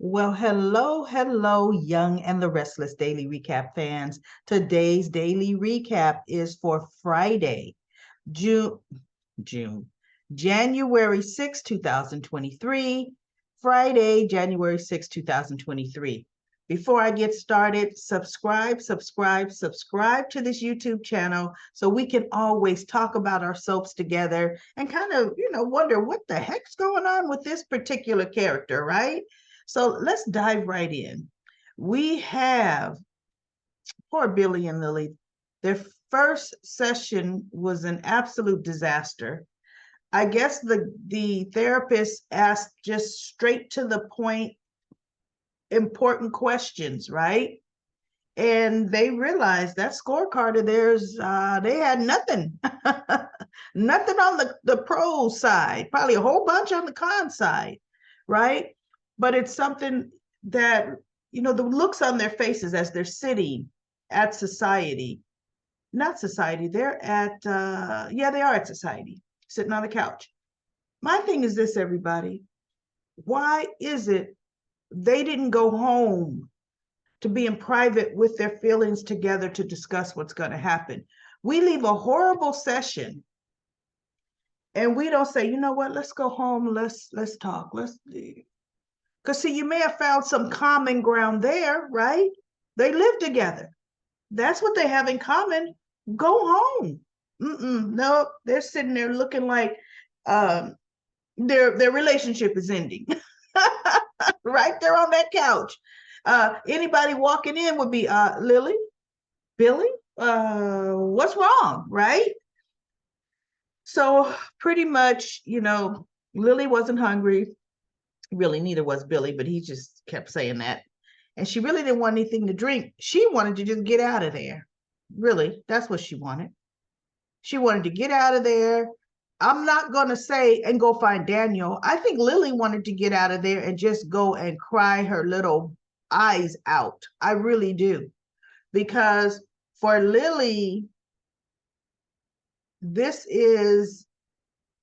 Well, hello, Young and the Restless Daily Recap fans. Today's daily recap is for Friday, June, June, January 6, 2023. Friday, January 6, 2023. Before I get started, subscribe to this YouTube channel so we can always talk about our soaps together and kind of, wonder what the heck's going on with this particular character, right? So let's dive right in. We have poor Billy and Lily. Their first session was an absolute disaster. I guess the therapist asked just straight to the point, important questions, right? And they realized that scorecard of theirs, they had nothing, nothing on the pro side, probably a whole bunch on the con side, right? But it's something that, the looks on their faces as they're sitting at society, not society, they're at, yeah, they are at society, sitting on the couch. My thing is this, everybody. Why is it they didn't go home to be in private with their feelings together to discuss what's going to happen? We leave a horrible session and we don't say, you know what, let's go home, let's talk, let's, because see, you may have found some common ground there, right? They live together. That's what they have in common. Go home. No, they're sitting there looking like their relationship is ending. Right there on that couch. Anybody walking in would be Lily, Billy, what's wrong, right? So pretty much, Lily wasn't hungry. Really, neither was Billy, but he just kept saying that. And she really didn't want anything to drink. She wanted to just get out of there. Really, that's what she wanted. She wanted to get out of there. I'm not going to say and go find Daniel. I think Lily wanted to get out of there and just go and cry her little eyes out. I really do. Because for Lily, this is,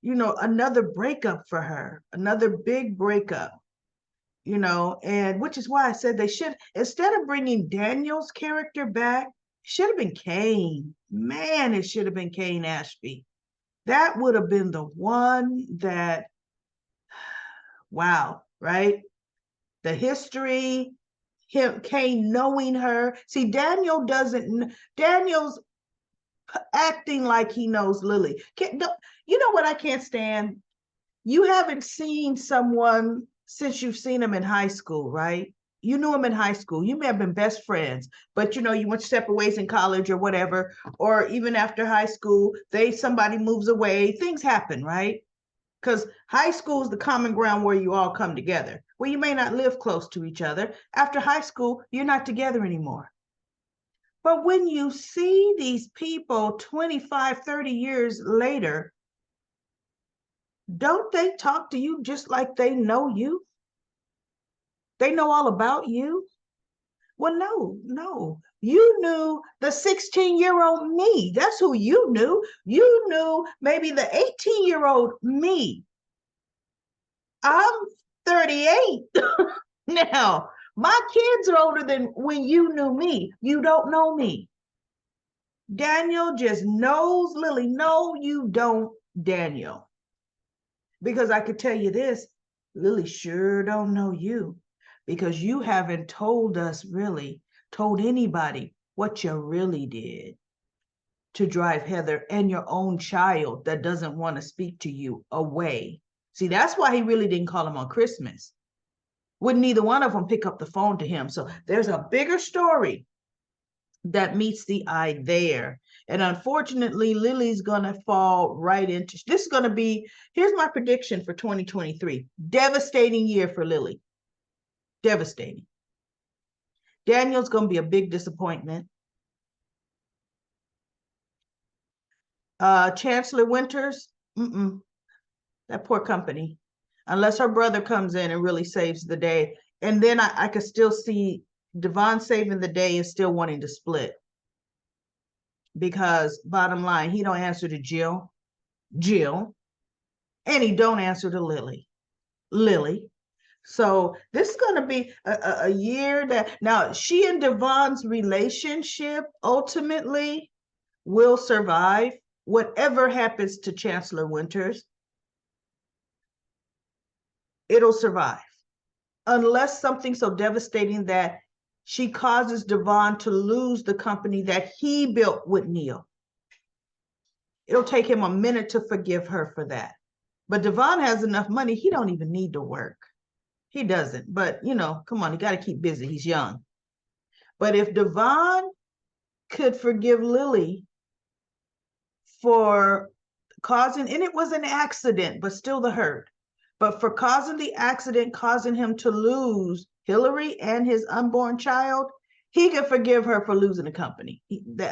another breakup for her, another big breakup, and which is why I said they should, instead of bringing Daniel's character back, should have been Kane. Man, it should have been Kane Ashby. That would have been the one that, wow, right? The history, him, Kane knowing her. See, Daniel's acting like he knows Lily. You know what I can't stand? You haven't seen someone since you've seen them in high school, right? You knew them in high school. You may have been best friends, but you went separate ways in college or whatever, or even after high school, somebody moves away, things happen, right? Because high school is the common ground where you all come together, where you may not live close to each other. After high school, you're not together anymore. But when you see these people 25, 30 years later, don't they talk to you just like they know you? They know all about you? Well, no. You knew the 16-year-old me. That's who you knew. You knew maybe the 18-year-old me. I'm 38 now. My kids are older than when you knew me. You don't know me. Daniel just knows Lily. No, you don't, Daniel. Because I could tell you this, Lily sure don't know you, because you haven't told anybody what you really did to drive Heather and your own child that doesn't want to speak to you away. See, that's why he really didn't call him on Christmas. Wouldn't neither one of them pick up the phone to him. So there's a bigger story that meets the eye there. And unfortunately, Lily's going to fall right into this. Is going to be, here's my prediction for 2023. Devastating year for Lily. Devastating. Daniel's going to be a big disappointment. Chancellor Winters, that poor company. Unless her brother comes in and really saves the day. And then I could still see Devon saving the day and still wanting to split. Because bottom line, he don't answer to Jill, and he don't answer to Lily. So this is going to be a year that now she and Devon's relationship ultimately will survive whatever happens to Chancellor Winters. It'll survive unless something so devastating that she causes Devon to lose the company that he built with Neil. It'll take him a minute to forgive her for that. But Devon has enough money, he don't even need to work. He doesn't. But, come on, he got to keep busy. He's young. But if Devon could forgive Lily for causing, and it was an accident, but still the hurt, but for causing the accident, causing him to lose Hillary and his unborn child, he could forgive her for losing the company.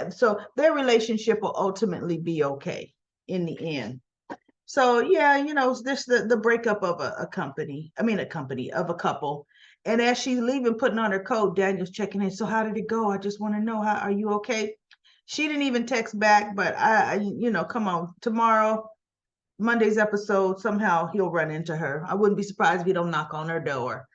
So their relationship will ultimately be okay in the end. So yeah, this the breakup of a couple. And as she's leaving, putting on her coat, Daniel's checking in. So how did it go? I just want to know, how are you okay? She didn't even text back, but come on, tomorrow, Monday's episode, somehow he'll run into her. I wouldn't be surprised if he don't knock on her door.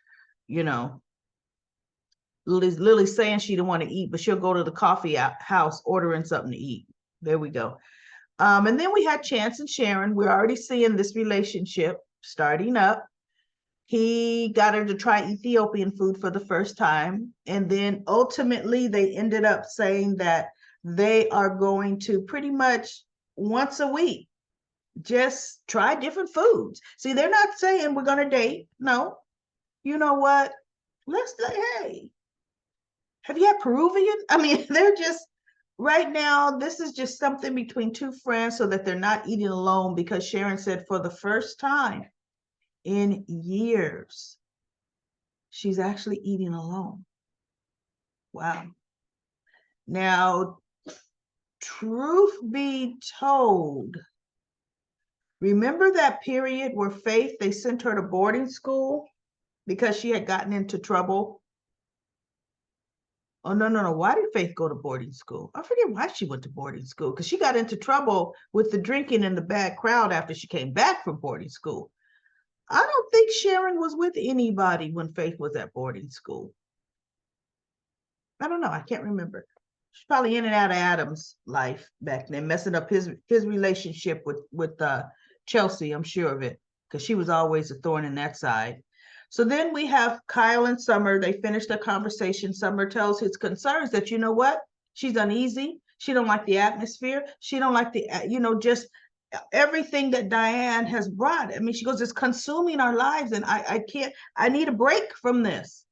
Lily's saying she didn't want to eat, but she'll go to the coffee house ordering something to eat. There we go. And then we had Chance and Sharon. We're already seeing this relationship starting up. He got her to try Ethiopian food for the first time. And then ultimately they ended up saying that they are going to pretty much once a week just try different foods. See, they're not saying we're going to date. No. You know what? Hey, have you had Peruvian? I mean, they're just, right now, this is just something between two friends so that they're not eating alone, because Sharon said for the first time in years, she's actually eating alone. Wow. Now, truth be told, remember that period where Faith, they sent her to boarding school because she had gotten into trouble? Oh, no. Why did Faith go to boarding school? I forget why she went to boarding school, because she got into trouble with the drinking and the bad crowd after she came back from boarding school. I don't think Sharon was with anybody when Faith was at boarding school. I don't know. I can't remember. She's probably in and out of Adam's life back then, messing up his relationship with Chelsea. I'm sure of it, because she was always a thorn in that side. So then we have Kyle and Summer. They finish their conversation. Summer tells his concerns that, you know what? She's uneasy. She don't like the atmosphere. She don't like the, just everything that Diane has brought. I mean, she goes, it's consuming our lives, and I can't, I need a break from this.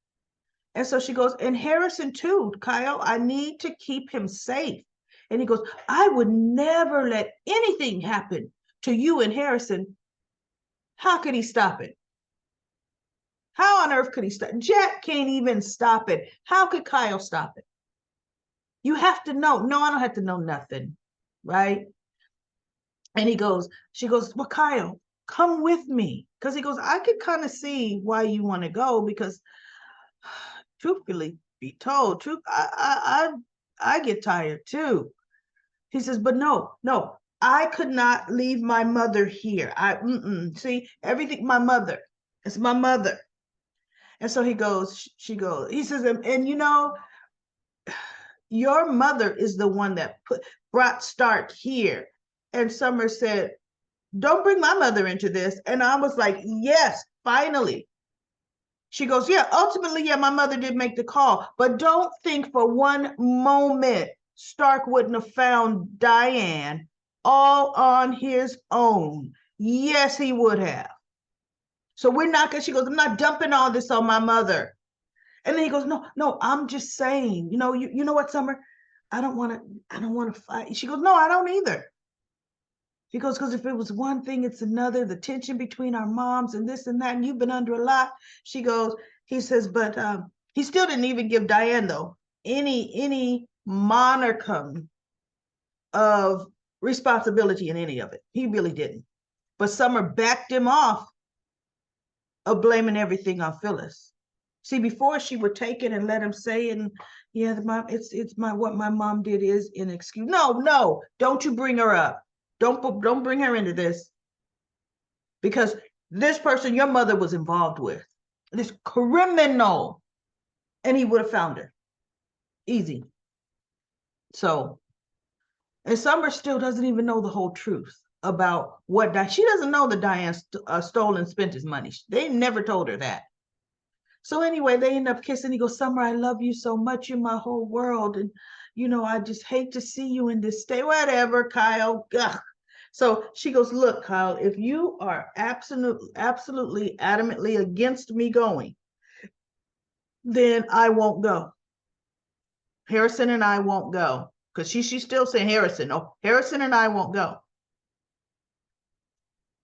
And so she goes, and Harrison too, Kyle, I need to keep him safe. And he goes, I would never let anything happen to you and Harrison. How could he stop it? How on earth could he stop? Jack can't even stop it. How could Kyle stop it? You have to know. No, I don't have to know nothing, right? And she goes, well, Kyle, come with me. Because he goes, I could kind of see why you want to go, because truthfully be told, I get tired too. He says, but no, I could not leave my mother here. See, everything, my mother, it's my mother. And so she goes, he says, and your mother is the one that brought Stark here. And Summer said, don't bring my mother into this. And I was like, yes, finally. She goes, yeah, ultimately, yeah, my mother did make the call, but don't think for one moment Stark wouldn't have found Diane all on his own. Yes, he would have. So we're not gonna, she goes, I'm not dumping all this on my mother. And then he goes, no, I'm just saying, you know what, Summer? I don't want to fight. She goes, no, I don't either. He goes, because if it was one thing, it's another, the tension between our moms and this and that, and you've been under a lot. He says, but he still didn't even give Diane, though, any monicum of responsibility in any of it. He really didn't. But Summer backed him off of blaming everything on Phyllis. See, before she would take it and let him say, and yeah, what my mom did is inexcusable. No, don't you bring her up. Don't bring her into this, because this person your mother was involved with. this criminal, and he would have found her easy. So, and Summer still doesn't even know the whole truth about what she doesn't know that Diane stole and spent his money. They never told her that. So anyway, they end up kissing. He goes, Summer, I love you so much. You're my whole world. And, I just hate to see you in this state. Whatever, Kyle. Ugh. So she goes, look, Kyle, if you are absolutely adamantly against me going, then I won't go. Harrison and I won't go. Because she's still saying Harrison. Oh, Harrison and I won't go.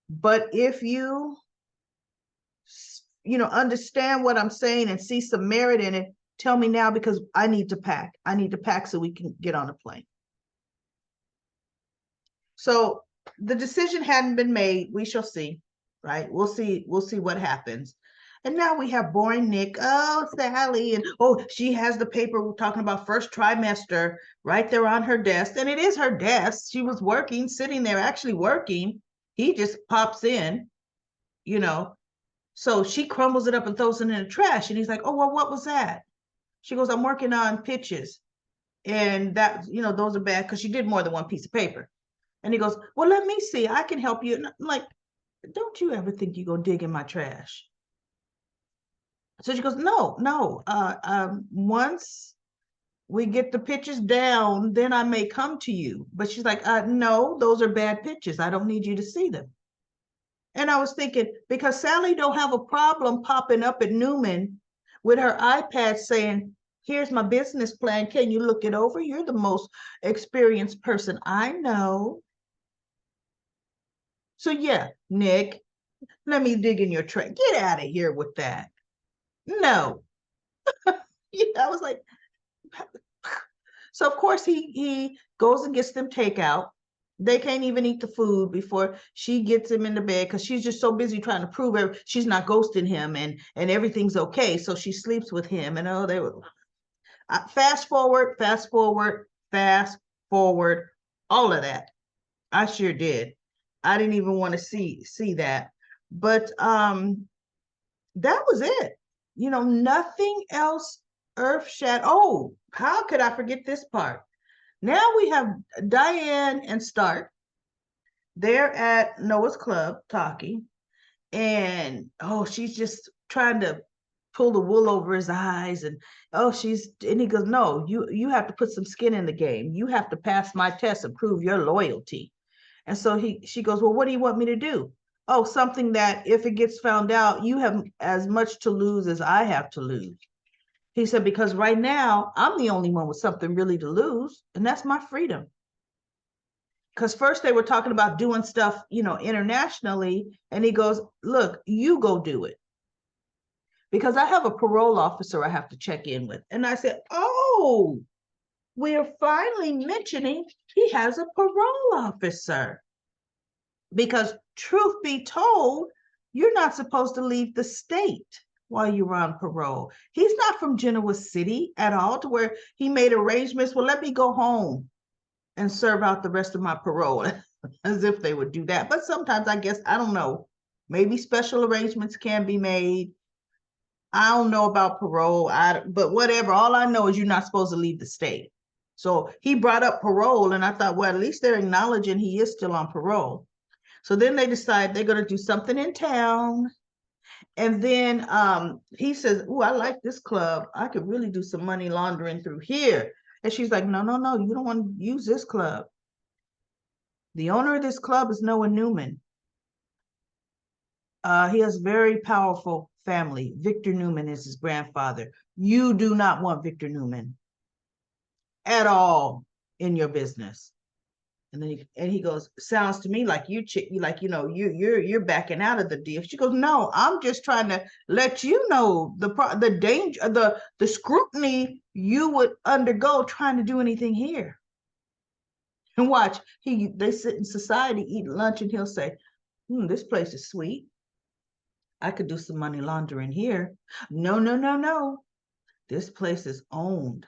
But if you understand what I'm saying and see some merit in it, tell me now, because I need to pack. I need to pack so we can get on a plane. So the decision hadn't been made. We shall see, right? We'll see what happens. And now we have boring Nick. Oh, Sally. And she has the paper we're talking about first trimester right there on her desk. And it is her desk. She was working, sitting there, actually working. He just pops in, So she crumbles it up and throws it in the trash. And he's like, oh, well, what was that? She goes, I'm working on pitches. And that, those are bad because she did more than one piece of paper. And he goes, well, let me see. I can help you. And I'm like, don't you ever think you're going to dig in my trash? So she goes, no. Once we get the pitches down, then I may come to you. But she's like, no, those are bad pitches. I don't need you to see them. And I was thinking, because Sally don't have a problem popping up at Newman with her iPad saying, here's my business plan. Can you look it over? You're the most experienced person I know. So yeah, Nick, let me dig in your tray. Get out of here with that. No. I was like, so of course he goes and gets them takeout. They can't even eat the food before she gets him into bed because she's just so busy trying to prove she's not ghosting him and everything's okay. So she sleeps with him. And they were fast forward, all of that. I sure did. I didn't even want to see that. But that was it. Nothing else earth-shattering. Oh, how could I forget this part? Now we have Diane and Stark. They're at Noah's Club talking. And she's just trying to pull the wool over his eyes. And and he goes, no, you have to put some skin in the game. You have to pass my test and prove your loyalty. And so she goes, well, what do you want me to do? Oh, something that if it gets found out, you have as much to lose as I have to lose. He said, because right now I'm the only one with something really to lose, and that's my freedom. Because first they were talking about doing stuff, internationally. And he goes, look, you go do it. Because I have a parole officer I have to check in with. And I said, oh, we're finally mentioning he has a parole officer. Because truth be told, you're not supposed to leave the state while you're on parole. He's not from Genoa City at all, to where he made arrangements. Well, let me go home and serve out the rest of my parole, as if they would do that. But sometimes I guess, I don't know, maybe special arrangements can be made. I don't know about parole, but whatever. All I know is you're not supposed to leave the state. So he brought up parole, and I thought, well, at least they're acknowledging he is still on parole. So then they decide they're going to do something in town. And then he says, oh, I like this club. I could really do some money laundering through here. And she's like, no, you don't want to use this club. The owner of this club is Noah Newman. He has very powerful family. Victor Newman is his grandfather. You do not want Victor Newman at all in your business. And then he goes, sounds to me like you're backing out of the deal. She goes, no, I'm just trying to let you know the danger, the scrutiny you would undergo trying to do anything here. And watch, they sit in society, eat lunch, and he'll say, this place is sweet. I could do some money laundering here. No. This place is owned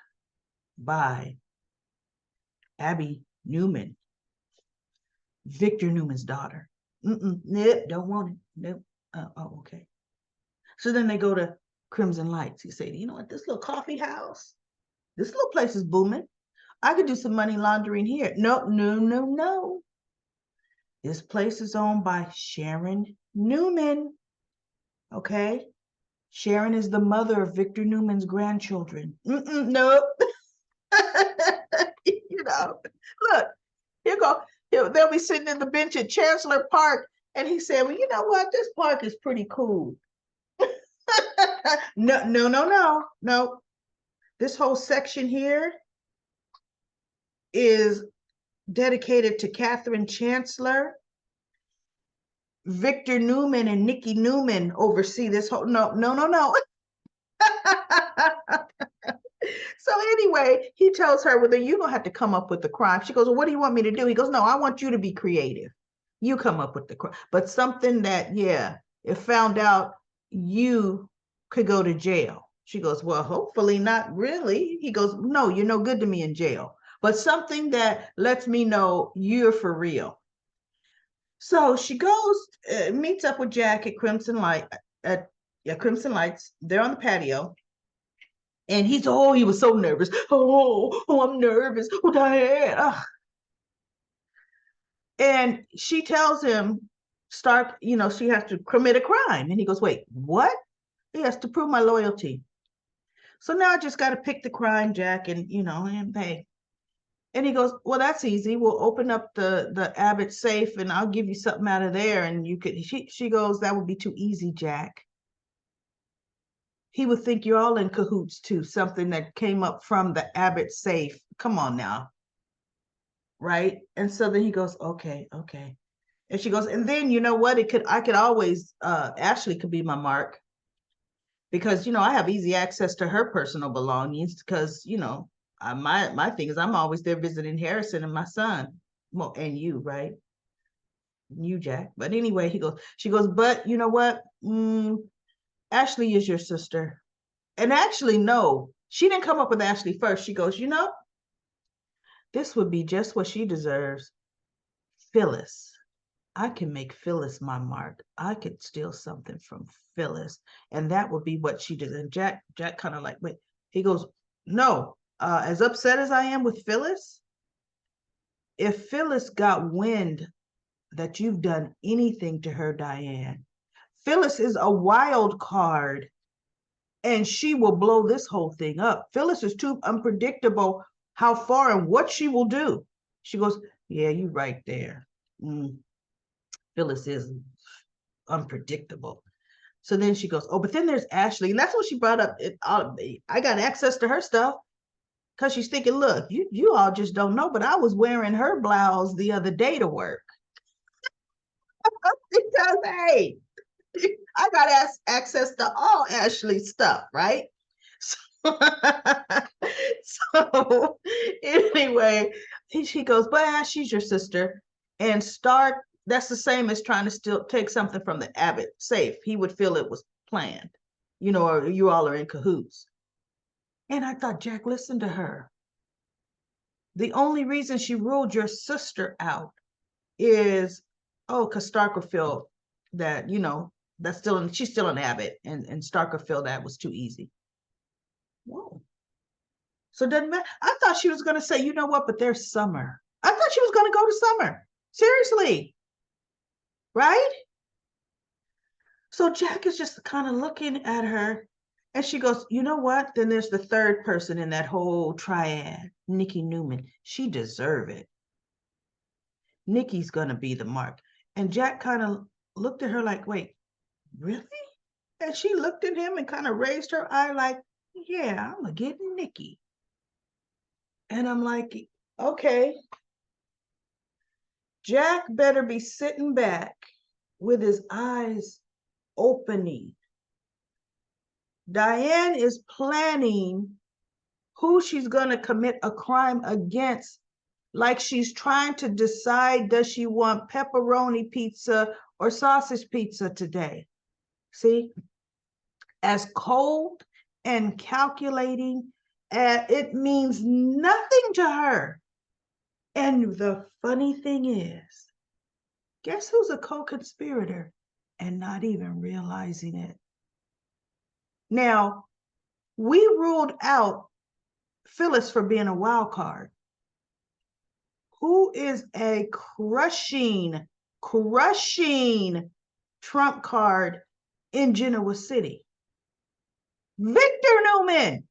by Abby Newman, Victor Newman's daughter. Nope, don't want it. Nope. Oh, okay. So then they go to Crimson Lights. He said, you know what, this little coffee house, this little place is booming. I could do some money laundering here. No, no, no, no. This place is owned by Sharon Newman. Okay. Sharon is the mother of Victor Newman's grandchildren. Nope. You know, look, here go. They'll be sitting in the bench at Chancellor Park. And he said, well, you know what? This park is pretty cool. No, no, no, no, no. This whole section here is dedicated to Catherine Chancellor. Victor Newman and Nikki Newman oversee this whole, no, no, no, no. So anyway, he tells her, well, then you're going to have to come up with the crime. She goes, well, what do you want me to do? He goes, no, I want you to be creative. You come up with the crime. But something that, yeah, if found out, you could go to jail. She goes, well, hopefully not really. He goes, no, you're no good to me in jail. But something that lets me know you're for real. So she goes, meets up with Jack at Crimson Lights. They're on the patio. And he was so nervous. Oh, I'm nervous. Oh, Diane. Ugh. And she tells him, she has to commit a crime. And he goes, wait, what? He has to prove my loyalty. So now I just got to pick the crime, Jack, and pay. And he goes, well, that's easy. We'll open up the Abbott safe and I'll give you something out of there. And she goes, that would be too easy, Jack. He would think you're all in cahoots too, something that came up from the Abbott safe. Come on now. Right? And so then he goes, okay. And she goes, and then you know what? I could always, Ashley could be my mark because, I have easy access to her personal belongings because, my thing is I'm always there visiting Harrison and my son. Well, and you, right? You, Jack. But anyway, she goes, but you know what? Ashley is your sister. And actually, no, she didn't come up with Ashley first. She goes, this would be just what she deserves. Phyllis. I can make Phyllis my mark. I could steal something from Phyllis. And that would be what she did. And Jack kind of like, wait, he goes, no, as upset as I am with Phyllis, if Phyllis got wind that you've done anything to her, Diane, Phyllis is a wild card and she will blow this whole thing up. Phyllis is too unpredictable how far and what she will do. She goes, yeah, you right there. Phyllis is unpredictable. So then she goes, oh, but then there's Ashley. And that's what she brought up. I got access to her stuff because she's thinking, look, you all just don't know, but I was wearing her blouse the other day to work. Because, hey, I got access to all Ashley's stuff, right? So anyway, she goes, but she's your sister. And that's the same as trying to still take something from the Abbott safe. He would feel it was planned, or you all are in cahoots. And I thought, Jack, listen to her. The only reason she ruled your sister out is, because Starker felt that, she's still an Abbott, and Starker felt that was too easy. Whoa. So it doesn't matter. I thought she was going to say, you know what, but there's Summer. I thought she was going to go to Summer. Seriously. Right? So Jack is just kind of looking at her and she goes, you know what? Then there's the third person in that whole triad, Nikki Newman. She deserve it. Nikki's going to be the mark. And Jack kind of looked at her like, wait, really? And she looked at him and kind of raised her eye like, yeah, I'm going to get Nikki. And I'm like, okay. Jack better be sitting back with his eyes opening. Diane is planning who she's going to commit a crime against, like she's trying to decide, does she want pepperoni pizza or sausage pizza today? See, as cold and calculating, it means nothing to her. And the funny thing is, guess who's a co-conspirator and not even realizing it? Now, we ruled out Phyllis for being a wild card. Who is a crushing trump card in Genoa City? Victor Newman.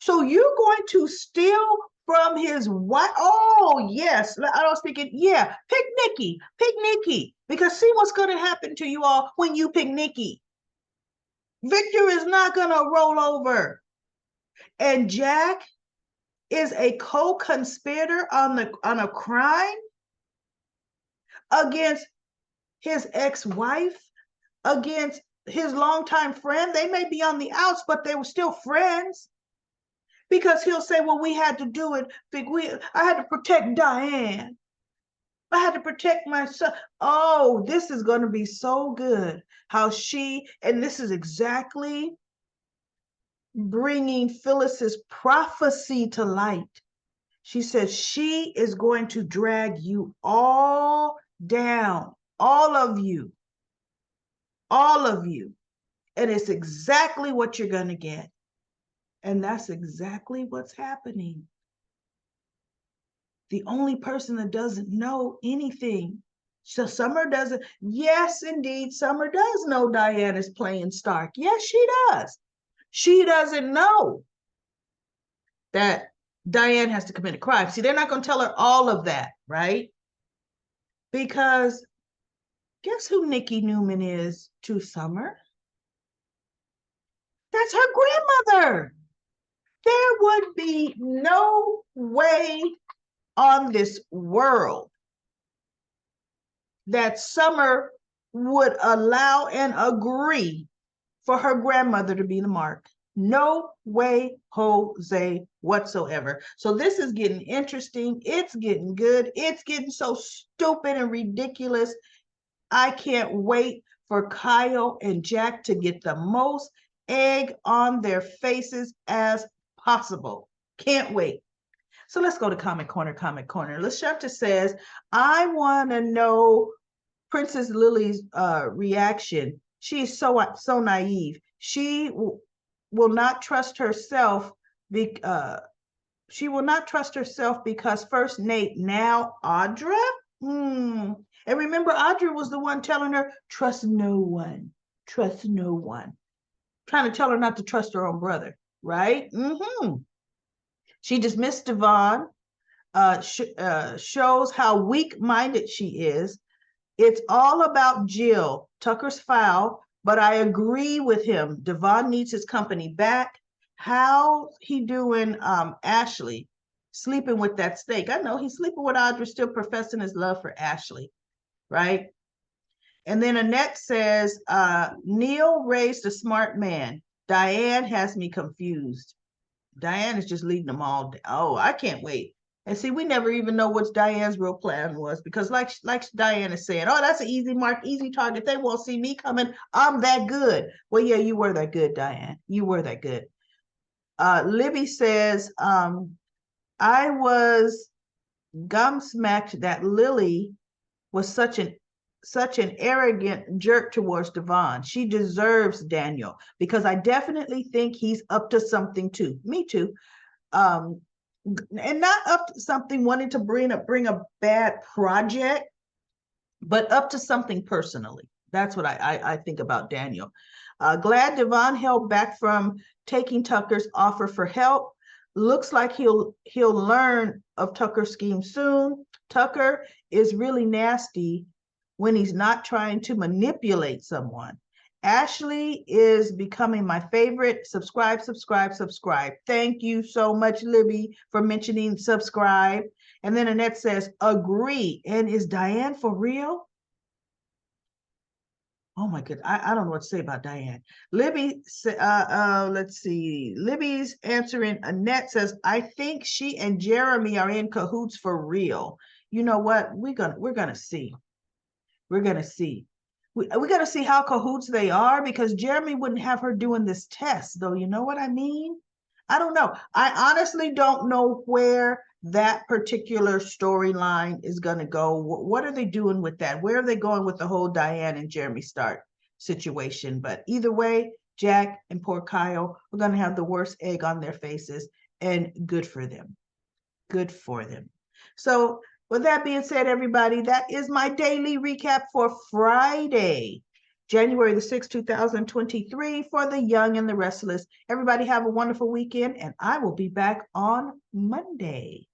So you're going to steal from his wife? Oh, yes. I don't speak it. Yeah. Pick Nikki. Pick Nikki. Because see what's going to happen to you all when you pick Nikki. Victor is not going to roll over. And Jack is a co-conspirator on a crime against his ex-wife, against his longtime friend. They may be on the outs, but they were still friends. Because he'll say, well, we had to do it. I had to protect Diane. I had to protect my son. Oh, this is going to be so good. How and this is exactly bringing Phyllis's prophecy to light. She says she is going to drag you all down, all of you. And it's exactly what you're going to get. And that's exactly what's happening. The only person that doesn't know anything. So Summer doesn't. Yes, indeed, Summer does know Diane is playing Stark. Yes, she does. She doesn't know that Diane has to commit a crime. See, they're not going to tell her all of that, right? Because guess who Nikki Newman is to Summer? That's her grandmother. There would be no way on this world that Summer would allow and agree for her grandmother to be the mark. No way, Jose, whatsoever. So this is getting interesting. It's getting good. It's getting so stupid and ridiculous. I can't wait for Kyle and Jack to get the most egg on their faces as possible. Can't wait. So let's go to Comment Corner. LaShanta says, I want to know Princess Lily's reaction. She is so naive. She will not trust herself. She will not trust herself because first Nate, now Audra. And remember, Audra was the one telling her, trust no one. Trust no one. Trying to tell her not to trust her own brother, right? She dismissed Devon, shows how weak-minded she is. It's all about Jill. Tucker's foul, but I agree with him. Devon needs his company back. How he doing, Ashley? Sleeping with that steak. I know he's sleeping with Audra, still professing his love for Ashley, right? And then Annette says, Neil raised a smart man. Diane has me confused. Diane is just leading them all down. Oh, I can't wait. And see, we never even know what Diane's real plan was because like Diane is saying, oh, that's an easy mark, easy target. They won't see me coming. I'm that good. Well, yeah, you were that good, Diane. You were that good. Libby says, I was gum-smacked that Lily was such an arrogant jerk towards Devon. She deserves Daniel because I definitely think he's up to something too. Me too. And not up to something wanting to bring a bad project, but up to something personally. That's what I think about Daniel. Glad Devon held back from taking Tucker's offer for help. Looks like he'll learn of Tucker's scheme soon. Tucker is really nasty when he's not trying to manipulate someone. Ashley is becoming my favorite. Subscribe. Thank you so much, Libby, for mentioning subscribe. And then Annette says, agree. And is Diane for real? Oh my goodness, I don't know what to say about Diane. Libby, let's see. Libby's answering. Annette says, I think she and Jeremy are in cahoots for real. You know what? We're gonna see. We're gonna see. We got to see how cahoots they are because Jeremy wouldn't have her doing this test, though. You know what I mean? I don't know. I honestly don't know where that particular storyline is going to go. What are they doing with that? Where are they going with the whole Diane and Jeremy Stark situation? But either way, Jack and poor Kyle are going to have the worst egg on their faces, and good for them. Good for them. So, with that being said, everybody, that is my daily recap for Friday, January the 6th, 2023, for the Young and the Restless. Everybody have a wonderful weekend, and I will be back on Monday.